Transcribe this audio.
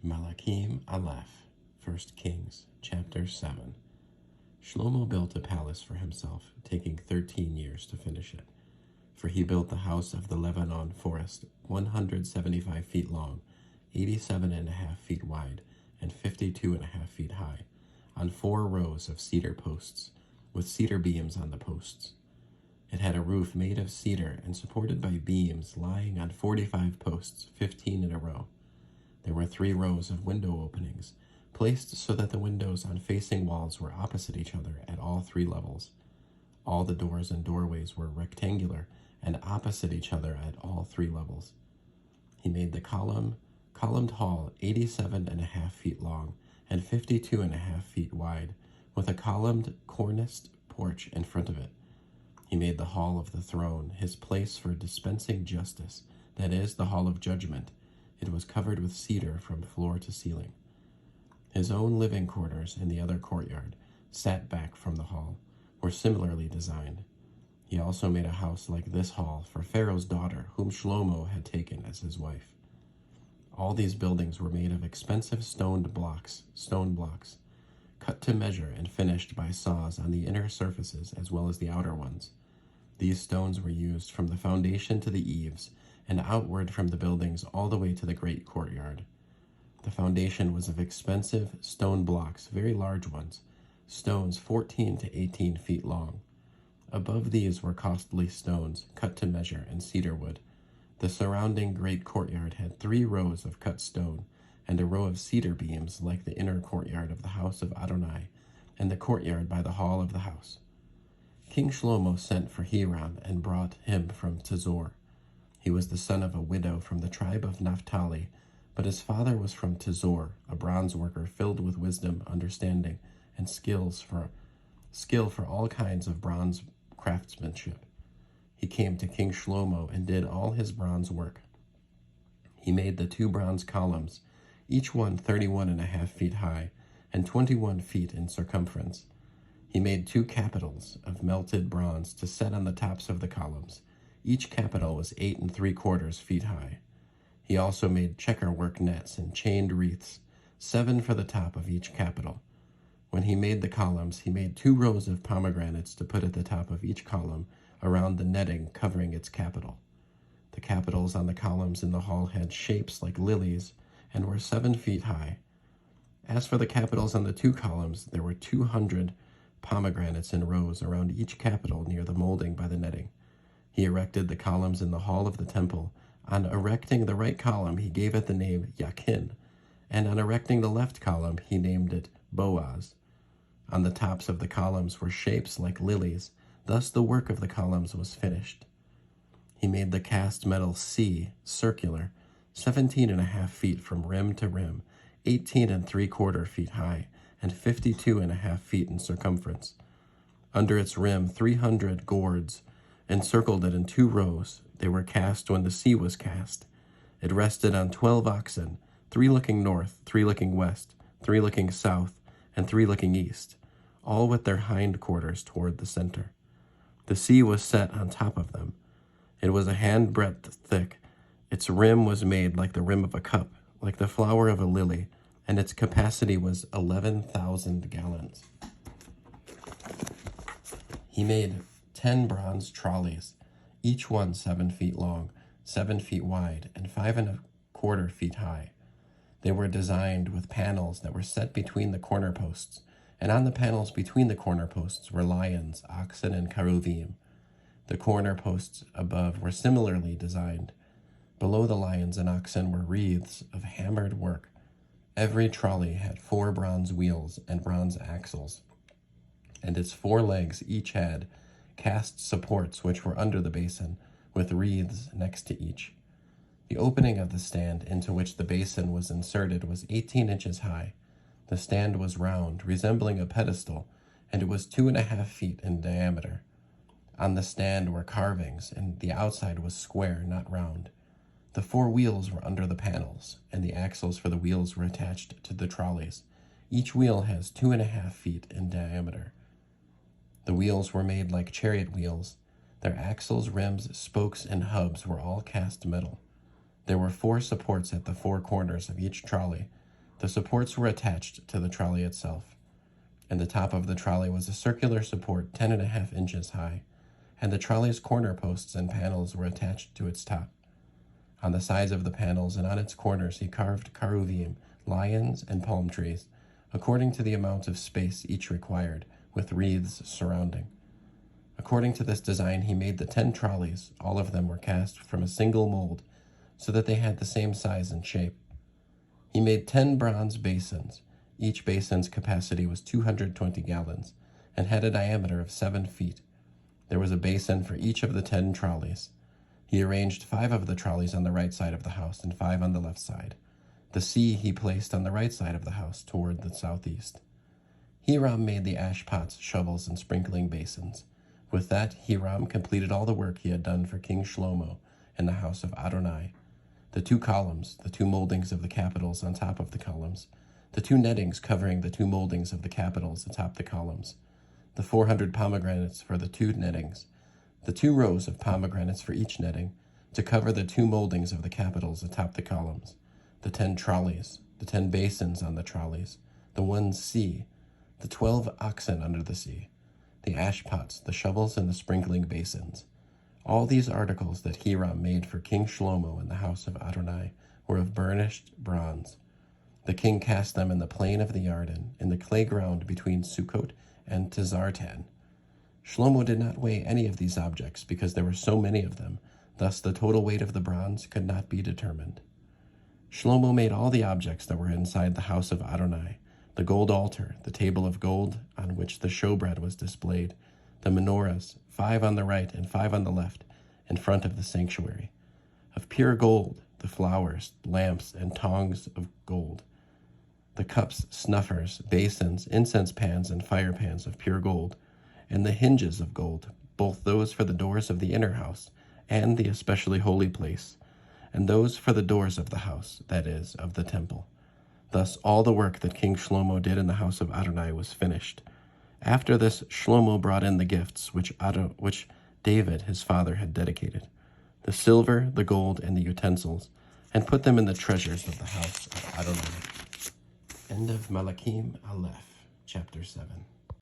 Malachim Alef, 1 Kings, chapter 7. Shlomo built a palace for himself, taking 13 years to finish it. For he built the house of the Lebanon forest, 175 feet long, 87.5 feet wide, and 52.5 feet high, on 4 rows of cedar posts, with cedar beams on the posts. It had a roof made of cedar and supported by beams lying on 45 posts, 15 in a row. There were 3 rows of window openings, placed so that the windows on facing walls were opposite each other at all 3 levels. All the doors and doorways were rectangular and opposite each other at all 3 levels. He made the columned hall 87.5 feet long and 52.5 feet wide, with a columned corniced porch in front of it. He made the hall of the throne, his place for dispensing justice, that is, the hall of judgment. It was covered with cedar from floor to ceiling. His own living quarters in the other courtyard, set back from the hall, were similarly designed. He also made a house like this hall for Pharaoh's daughter, whom Shlomo had taken as his wife. All these buildings were made of expensive stone blocks, cut to measure and finished by saws on the inner surfaces as well as the outer ones. These stones were used from the foundation to the eaves, and outward from the buildings all the way to the great courtyard. The foundation was of expensive stone blocks, very large ones, stones 14 to 18 feet long. Above these were costly stones, cut to measure, and cedar wood. The surrounding great courtyard had 3 rows of cut stone, and a row of cedar beams like the inner courtyard of the house of Adonai, and the courtyard by the hall of the house. King Shlomo sent for Hiram and brought him from Tizor. He was the son of a widow from the tribe of Naphtali, but his father was from Tizor, a bronze worker filled with wisdom, understanding, and skill for all kinds of bronze craftsmanship. He came to King Shlomo and did all his bronze work. He made the 2 bronze columns, each one 31.5 feet high and 21 feet in circumference. He made 2 capitals of melted bronze to set on the tops of the columns. Each capital was 8 3/4 feet high. He also made checkerwork nets and chained wreaths, 7 for the top of each capital. When he made the columns, he made 2 rows of pomegranates to put at the top of each column around the netting covering its capital. The capitals on the columns in the hall had shapes like lilies and were 7 feet high. As for the capitals on the 2 columns, there were 200 pomegranates in rows around each capital near the molding by the netting. He erected the columns in the hall of the temple. On erecting the right column, he gave it the name Yakin, and on erecting the left column, he named it Boaz. On the tops of the columns were shapes like lilies. Thus the work of the columns was finished. He made the cast metal C circular, 17.5 feet from rim to rim, 18 3/4 feet high, and 52.5 feet in circumference. Under its rim, 300 gourds encircled it in 2 rows. They were cast when the sea was cast. It rested on 12 oxen, 3 looking north, 3 looking west, 3 looking south, and 3 looking east, all with their hind quarters toward the center. The sea was set on top of them. It was a handbreadth thick. Its rim was made like the rim of a cup, like the flower of a lily, and its capacity was 11,000 gallons. He made 10 bronze trolleys, each one 7 feet long, 7 feet wide, and 5 1/4 feet high. They were designed with panels that were set between the corner posts, and on the panels between the corner posts were lions, oxen, and cheruvim. The corner posts above were similarly designed. Below the lions and oxen were wreaths of hammered work. Every trolley had 4 bronze wheels and bronze axles, and its 4 legs each had cast supports which were under the basin, with wreaths next to each. The opening of the stand into which the basin was inserted was 18 inches high. The stand was round, resembling a pedestal, and it was 2.5 feet in diameter. On the stand were carvings, and the outside was square, not round. The 4 wheels were under the panels, and the axles for the wheels were attached to the trolleys. Each wheel has 2.5 feet in diameter. The wheels were made like chariot wheels. Their axles, rims, spokes, and hubs were all cast metal. There were 4 supports at the 4 corners of each trolley, The supports were attached to the trolley itself. And the top of the trolley was a circular support 10.5 inches high, and the trolley's corner posts and panels were attached to its top. On the sides of the panels and on its corners he carved karuvim, lions, and palm trees, according to the amount of space each required, with wreaths surrounding. According to this design he made the 10 trolleys. All of them were cast from a single mold, so that they had the same size and shape. He made 10 bronze basins. Each basin's capacity was 220 gallons, and had a diameter of 7 feet. There was a basin for each of the 10 trolleys. He arranged 5 of the trolleys on the right side of the house and 5 on the left side. The sea he placed on the right side of the house toward the southeast. Hiram made the ash pots, shovels, and sprinkling basins. With that, Hiram completed all the work he had done for King Shlomo in the house of Adonai. The 2 columns, the 2 moldings of the capitals on top of the columns, the 2 nettings covering the 2 moldings of the capitals atop the columns, the 400 pomegranates for the 2 nettings, the 2 rows of pomegranates for each netting, to cover the 2 moldings of the capitals atop the columns, the 10 trolleys, the 10 basins on the trolleys, the 1 sea, the 12 oxen under the sea, the ash pots, the shovels, and the sprinkling basins. All these articles that Hiram made for King Shlomo in the house of Adonai were of burnished bronze. The king cast them in the plain of the Yarden, in the clay ground between Sukkot and Tizartan. Shlomo did not weigh any of these objects because there were so many of them, thus the total weight of the bronze could not be determined. Shlomo made all the objects that were inside the house of Adonai, the gold altar, the table of gold on which the showbread was displayed, the menorahs, 5 on the right and 5 on the left, in front of the sanctuary. Of pure gold, the flowers, lamps, and tongs of gold. The cups, snuffers, basins, incense pans, and fire pans of pure gold, and the hinges of gold, both those for the doors of the inner house and the especially holy place, and those for the doors of the house, that is, of the temple. Thus all the work that King Shlomo did in the house of Adonai was finished. After this, Shlomo brought in the gifts which David his father had dedicated, the silver, the gold, and the utensils, and put them in the treasures of the house of Adonai. End of Malachim Alef, chapter 7.